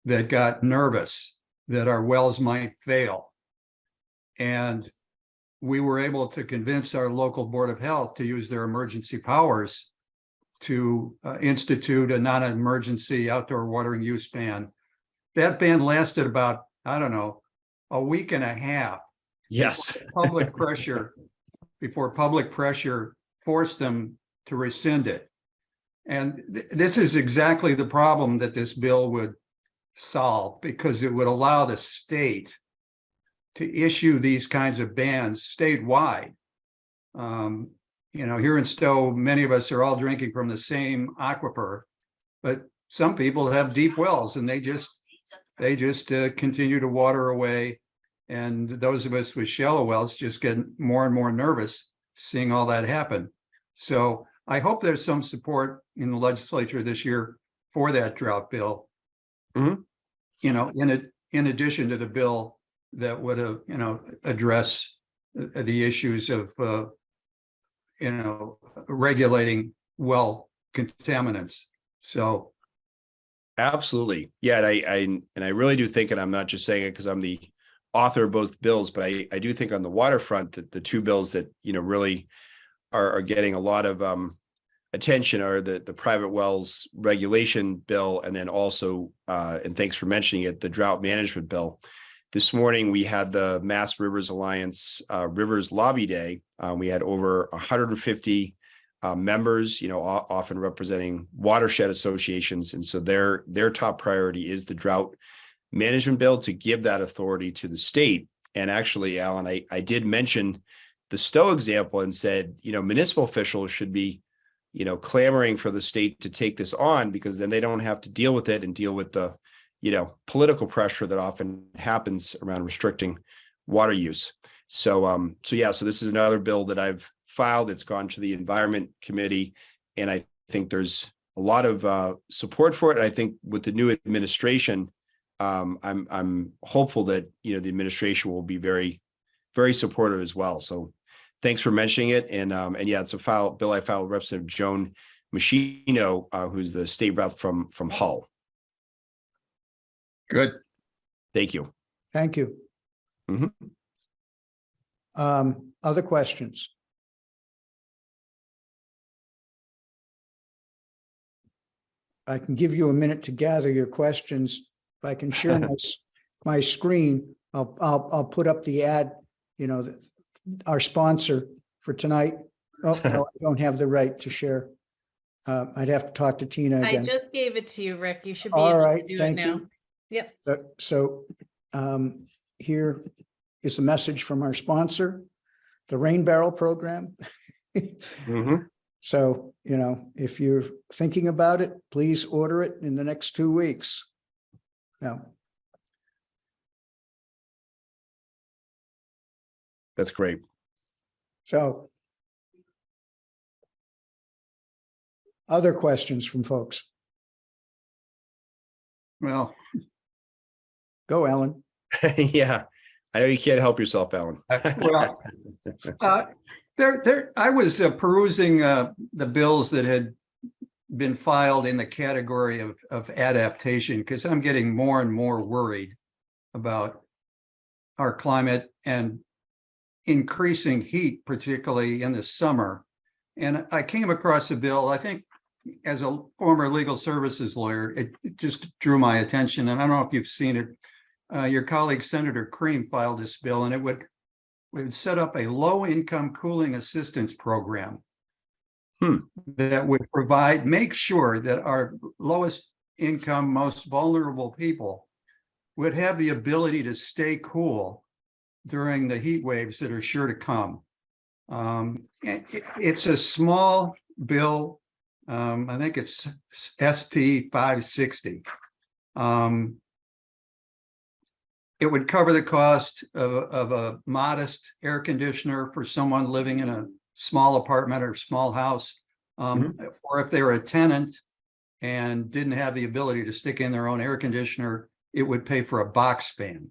that got nervous that our wells might fail. And we were able to convince our local Board of Health to use their emergency powers to institute a non-emergency outdoor watering use ban. That ban lasted about, I don't know, a week and a half.
Yes.
Before public pressure forced them to rescind it. And this is exactly the problem that this bill would solve, because it would allow the state to issue these kinds of bans statewide. Here in Stow, many of us are all drinking from the same aquifer, but some people have deep wells and they just continue to water away. And those of us with shallow wells just get more and more nervous seeing all that happen. So I hope there's some support in the legislature this year for that drought bill.
Mm-hmm.
In addition to the bill that would address the issues of regulating well contaminants. So
absolutely. Yeah. And I really do think, and I'm not just saying it because I'm the author of both bills, but I do think on the waterfront that the two bills that, really are getting a lot of attention are the private wells regulation bill, and then also, and thanks for mentioning it, the drought management bill. This morning, we had the Mass Rivers Alliance Rivers Lobby Day. We had over 150 members, often representing watershed associations. And so their top priority is the drought management bill, to give that authority to the state. And actually, Alan, I did mention the Stow example and said, municipal officials should be, clamoring for the state to take this on, because then they don't have to deal with it and deal with the, political pressure that often happens around restricting water use. So this is another bill that I've filed. It's gone to the Environment Committee, and I think there's a lot of support for it. And I think with the new administration, I'm hopeful that the administration will be very, very supportive as well. So thanks for mentioning it. And yeah, it's a bill I filed with Representative Joan Machino, who's the state rep from Hull.
good.
Thank you.
Thank you.
Mm-hmm.
Other questions? I can give you a minute to gather your questions. If I can share my screen, I'll put up the ad, our sponsor for tonight. Oh, no, I don't have the right to share. I'd have to talk to Tina again.
I just gave it to you, Rick. You should be
All
able
right,
to do it
thank
now.
you.
Yep.
So here is a message from our sponsor, the Rain Barrel Program.
Mhm.
So, if you're thinking about it, please order it in the next 2 weeks. Now,
That's great.
so other questions from folks?
Well,
Go, Ellen.
Yeah, I know you can't help yourself, Alan.
well, I was perusing the bills that had been filed in the category of adaptation, because I'm getting more and more worried about our climate and increasing heat, particularly in the summer. And I came across a bill, I think, as a former legal services lawyer, it just drew my attention. And I don't know if you've seen it. Your colleague, Senator Cream, filed this bill, and it would set up a low-income cooling assistance program that would make sure that our lowest income, most vulnerable people would have the ability to stay cool during the heat waves that are sure to come. It's a small bill. I think it's ST 560. It would cover the cost of a modest air conditioner for someone living in a small apartment or small house. Or if they were a tenant and didn't have the ability to stick in their own air conditioner, it would pay for a box fan.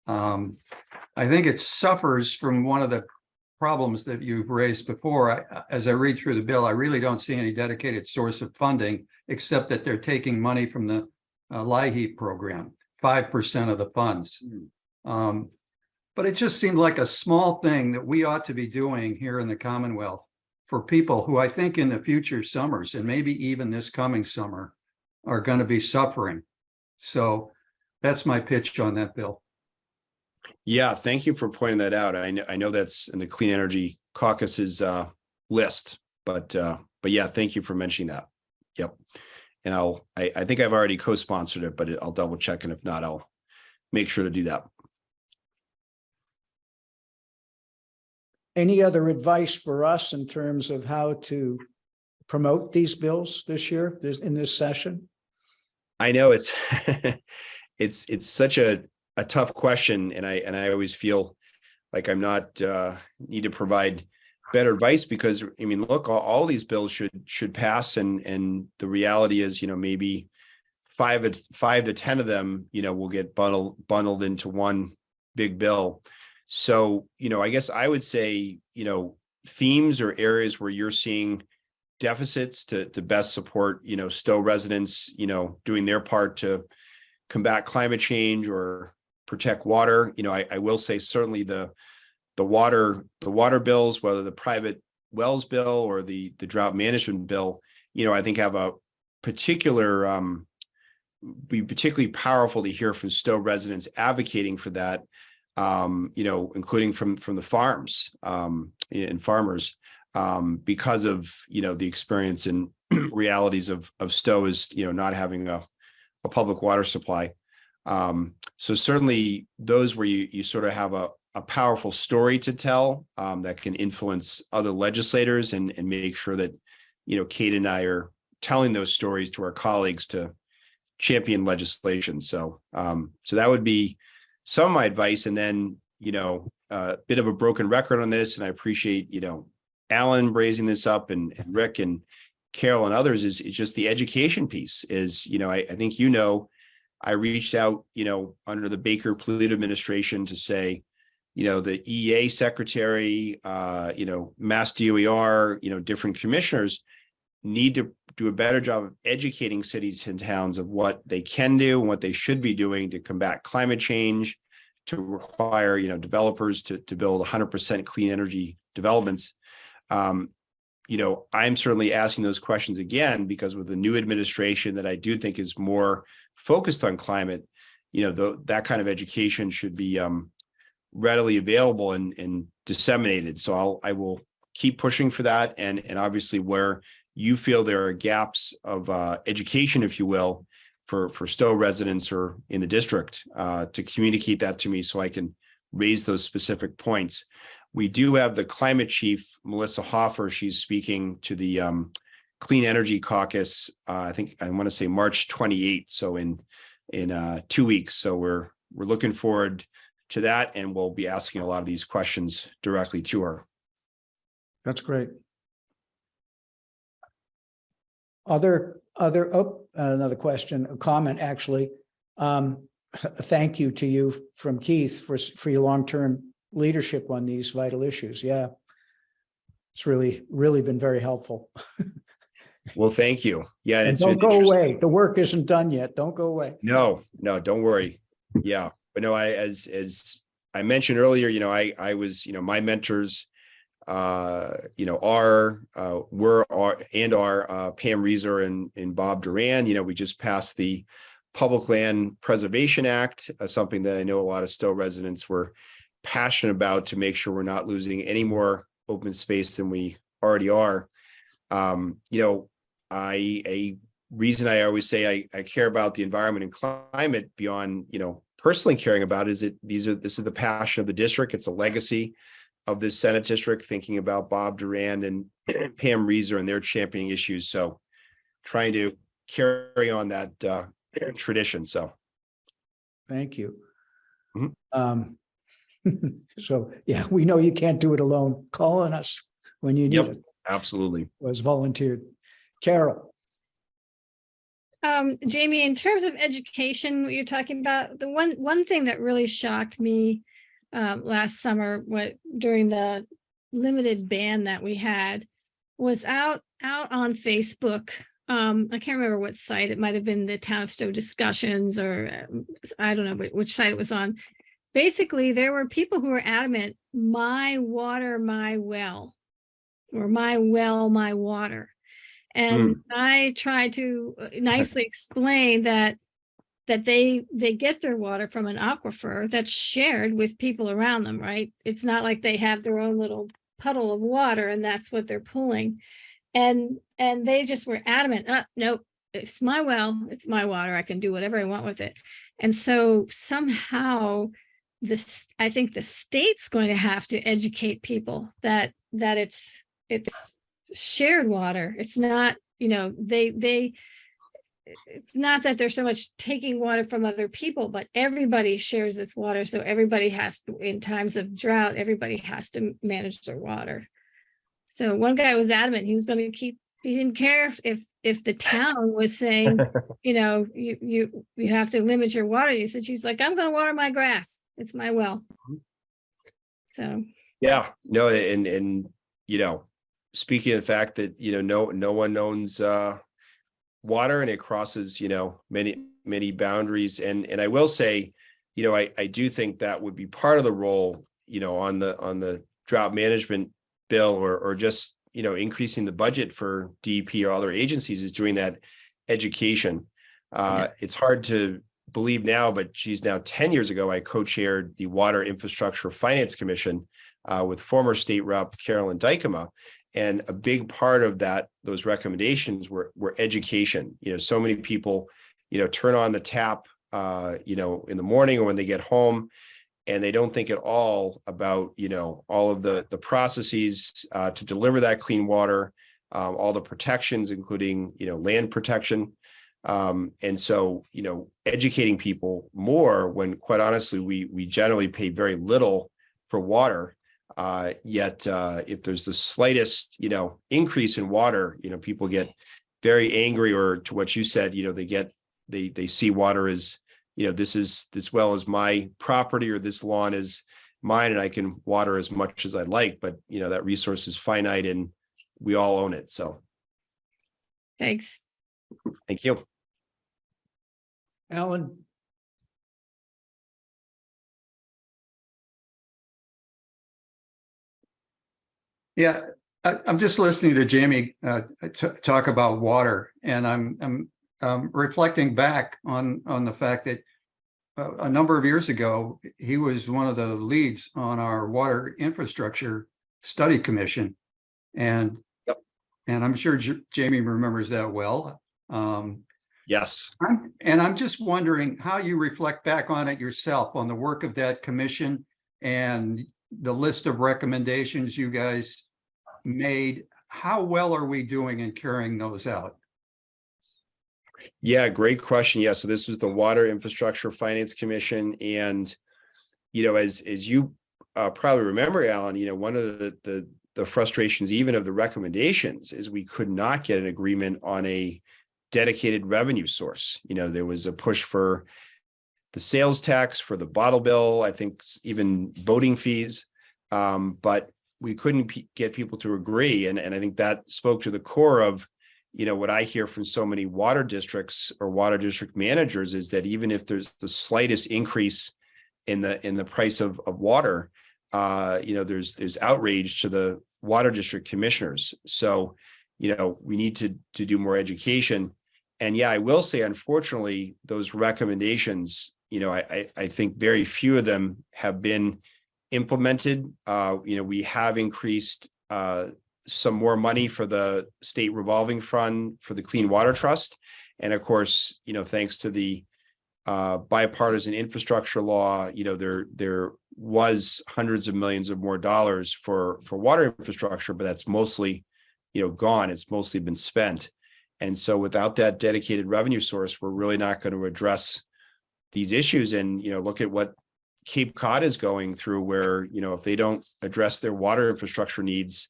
I think it suffers from one of the problems that you've raised before. As I read through the bill, I really don't see any dedicated source of funding, except that they're taking money from the LIHEAP program, 5% of the funds. But it just seemed like a small thing that we ought to be doing here in the Commonwealth for people who I think in the future summers, and maybe even this coming summer, are going to be suffering. So that's my pitch on that bill.
Yeah, thank you for pointing that out. I know that's in the Clean Energy Caucus's list, but yeah, thank you for mentioning that. Yep. And I think I've already co-sponsored it, but I'll double check, and if not, I'll make sure to do that.
Any other advice for us in terms of how to promote these bills this year, in this session?
I know it's it's such a tough question, and I always feel like I'm not need to provide better advice, because I mean, look, all these bills should pass, and the reality is, maybe 5 to 10 of them, will get bundled into one big bill. So, I guess I would say, themes or areas where you're seeing deficits to best support, Stowe residents, doing their part to combat climate change or protect water. I will say certainly the water bills, whether the private wells bill or the drought management bill, I think have a be particularly powerful to hear from Stowe residents advocating for that, including from the farms and farmers, because of, the experience and realities of Stowe is, not having a public water supply. So certainly those where you sort of have a powerful story to tell that can influence other legislators and make sure that, Kate and I are telling those stories to our colleagues to champion legislation. So that would be some of my advice. And then, a bit of a broken record on this, and I appreciate, Alan raising this up, and Rick and Carol and others, is just the education piece is, I think, I reached out, under the Baker-Polito administration to say, the EA secretary, Mass DOER, different commissioners need to do a better job of educating cities and towns of what they can do and what they should be doing to combat climate change, to require, developers to build 100% clean energy developments. I'm certainly asking those questions again, because with the new administration that I do think is more focused on climate, that kind of education should be readily available and disseminated. So I will keep pushing for that. And obviously where you feel there are gaps of education, if you will, for Stowe residents or in the district, to communicate that to me so I can raise those specific points. We do have the climate chief, Melissa Hoffer. She's speaking to the Clean Energy Caucus. I think I want to say March 28th. So in 2 weeks. So we're looking forward to that, and we'll be asking a lot of these questions directly to her.
That's great. Another question, a comment, actually. Thank you to you from Keith for your long-term leadership on these vital issues. Yeah. It's really been very helpful.
Well, thank you. Yeah. And
And
it's
don't
been
go
interesting.
away. The work isn't done yet. Don't go away.
No, don't worry. Yeah. But no, as I mentioned earlier, I was, my mentors, are Pam Reeser and Bob Duran. We just passed the Public Land Preservation Act, something that I know a lot of Stowe residents were passionate about, to make sure we're not losing any more open space than we already are. A reason I always say I care about the environment and climate beyond, personally caring about is this is the passion of the district. It's a legacy of this Senate district, thinking about Bob Duran and Pam Reeser and their championing issues. So trying to carry on that tradition. So
Thank you.
Mhm.
So, yeah, we know you can't do it alone. Call on us when you need
Yep.
it.
Absolutely.
Was volunteered. Carol.
Jamie, in terms of education, what you're talking about, the one thing that really shocked me last summer, during the limited ban that we had, was out on Facebook. I can't remember what site. It might have been the Town of Stowe discussions, or I don't know which site it was on. Basically, there were people who were adamant, my water, my well, or my well, my water. And I tried to nicely explain that they get their water from an aquifer that's shared with people around them, right? It's not like they have their own little puddle of water and that's what they're pulling. And they just were adamant, nope, it's my well, it's my water, I can do whatever I want with it. And so somehow I think the state's going to have to educate people that it's shared water. It's not, it's not that they're so much taking water from other people, but everybody shares this water. So everybody has to, in times of drought, everybody has to manage their water. So one guy was adamant he was going to keep, he didn't care if the town was saying, you have to limit your water usage. She's like, I'm going to water my grass. It's my well. So.
Yeah, no, and speaking of the fact that, no one owns water, and it crosses, many boundaries. And I will say, I do think that would be part of the role, on the drought management bill, or just, increasing the budget for DEP or other agencies, is doing that education. It's hard to believe now, but geez, now 10 years ago, I co-chaired the Water Infrastructure Finance Commission with former state rep Carolyn Dykema. And a big part of those recommendations were education. So many people, turn on the tap, in the morning or when they get home, and they don't think at all about, all of the processes to deliver that clean water, all the protections, including, land protection. And so, educating people more, when quite honestly, we generally pay very little for water. Yet if there's the slightest, increase in water, people get very angry, or to what you said, they see water as, this well is my property, or this lawn is mine, and I can water as much as I'd like, but that resource is finite and we all own it. So.
Thanks.
Thank you.
Alan.
Yeah, I'm just listening to Jamie talk about water, and I'm reflecting back on the fact that a number of years ago, he was one of the leads on our Water Infrastructure Study Commission, and I'm sure Jamie remembers that well.
Yes.
I'm just wondering how you reflect back on it yourself, on the work of that commission and the list of recommendations you guys made. How well are we doing in carrying those out?
Yeah, great question. Yeah, so this was the Water Infrastructure Finance Commission, and as you probably remember, Alan, one of the frustrations even of the recommendations is we could not get an agreement on a dedicated revenue source. There was a push for the sales tax, for the bottle bill, I think even voting fees, but we couldn't get people to agree, and I think that spoke to the core of what I hear from so many water districts or water district managers is that even if there's the slightest increase in the price of water, there's outrage to the water district commissioners. So, we need to do more education. And yeah, I will say, unfortunately, those recommendations, I think very few of them have been implemented. We have increased some more money for the state revolving fund for the Clean Water Trust. And of course, thanks to the bipartisan infrastructure law, there was hundreds of millions of more dollars for water infrastructure, but that's mostly, gone. It's mostly been spent. And so without that dedicated revenue source, we're really not going to address these issues. And, look at what Cape Cod is going through, where, if they don't address their water infrastructure needs,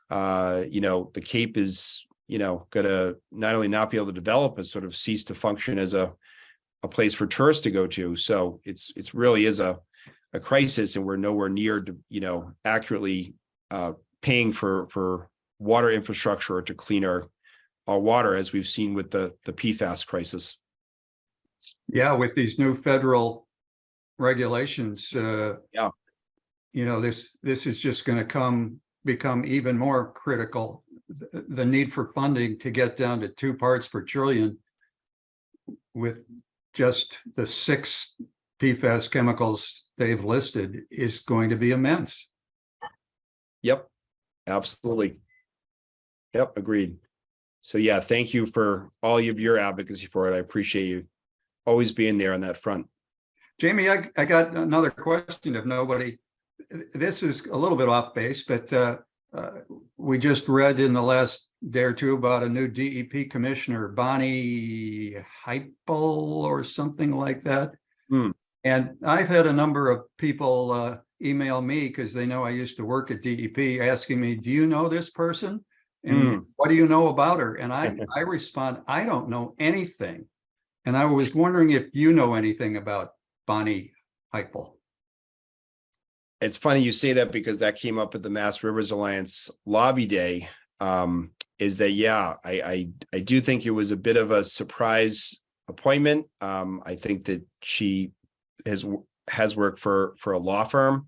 the Cape is, going to not only not be able to develop, but sort of cease to function as a place for tourists to go to. So it's really is a crisis, and we're nowhere near to, accurately paying for water infrastructure or to clean our water, as we've seen with the PFAS crisis.
Yeah, with these new federal regulations,
Yeah.
This is just going to become even more critical. The need for funding to get down to 2 parts per trillion with just the 6 PFAS chemicals they've listed is going to be immense.
Yep, absolutely. Yep, agreed. So yeah, thank you for all of your advocacy for it. I appreciate you always being there on that front.
Jamie, I got another question. If nobody, this is a little bit off base, but we just read in the last day or two about a new DEP commissioner, Bonnie Heipel or something like that. And I've had a number of people email me because they know I used to work at DEP, asking me, do you know this person? And what do you know about her? And I respond, I don't know anything. And I was wondering if you know anything about Bonnie Heipel.
It's funny you say that, because that came up at the Mass Rivers Alliance lobby day. Is that, yeah, I do think it was a bit of a surprise appointment. I think that she has worked for a law firm.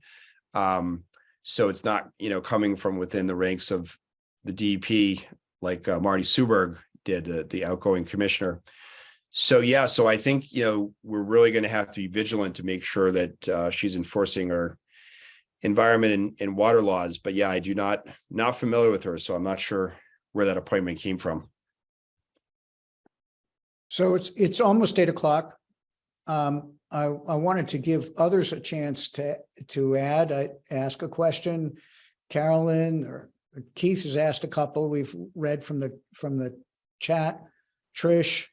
So it's not, coming from within the ranks of the DEP like Marty Suberg did, the outgoing commissioner. So yeah, so I think, we're really going to have to be vigilant to make sure that she's enforcing our environment and water laws. But yeah, I do not familiar with her, so I'm not sure where that appointment came from.
So it's almost 8 o'clock. I wanted to give others a chance to ask a question. Carolyn or Keith has asked a couple. We've read from the chat. Trish,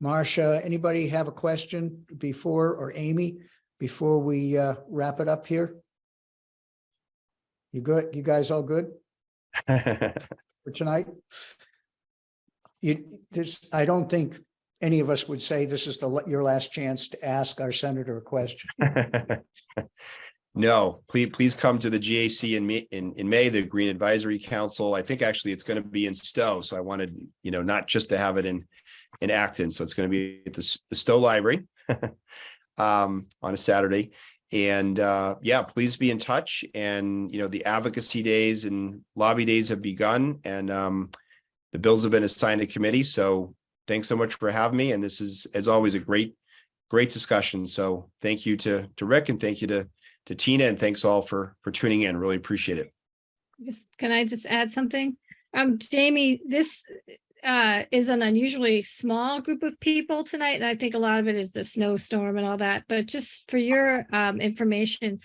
Marcia, anybody have a question or Amy, before we wrap it up here? You good? You guys all good for tonight? I don't think any of us would say this is your last chance to ask our senator a question.
No, please come to the GAC in May, the Green Advisory Council. I think actually it's going to be in Stow. So I wanted, not just to have it in Acton. So it's going to be at the Stow Library on a Saturday. And yeah, please be in touch. And, the advocacy days and lobby days have begun, and the bills have been assigned to committee. So thanks so much for having me. And this is, as always, a great discussion. So thank you to Rick, and thank you to Tina, and thanks all for tuning in. Really appreciate it.
Can I just add something? Jamie, is an unusually small group of people tonight, and I think a lot of it is the snowstorm and all that, but just for your information,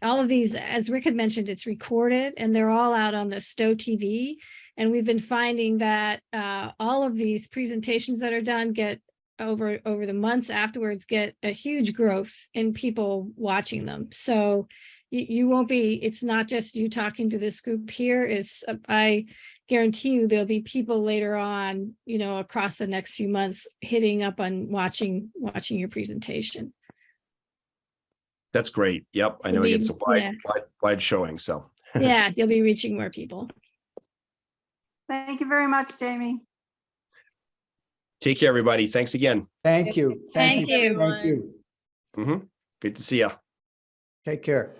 all of these, as Rick had mentioned, it's recorded and they're all out on the Stow TV. And we've been finding that all of these presentations that are done get over the months afterwards get a huge growth in people watching them. So you won't be, it's not just you talking to this group here. I guarantee you there'll be people later on, you know, across the next few months hitting up on watching your presentation.
That's great. Yep. I know it gets a wide showing. So
yeah, you'll be reaching more people.
Thank you very much, Jamie.
take care, everybody. Thanks again.
Thank you.
Thank you.
Thank you.
Good to see you.
Take care.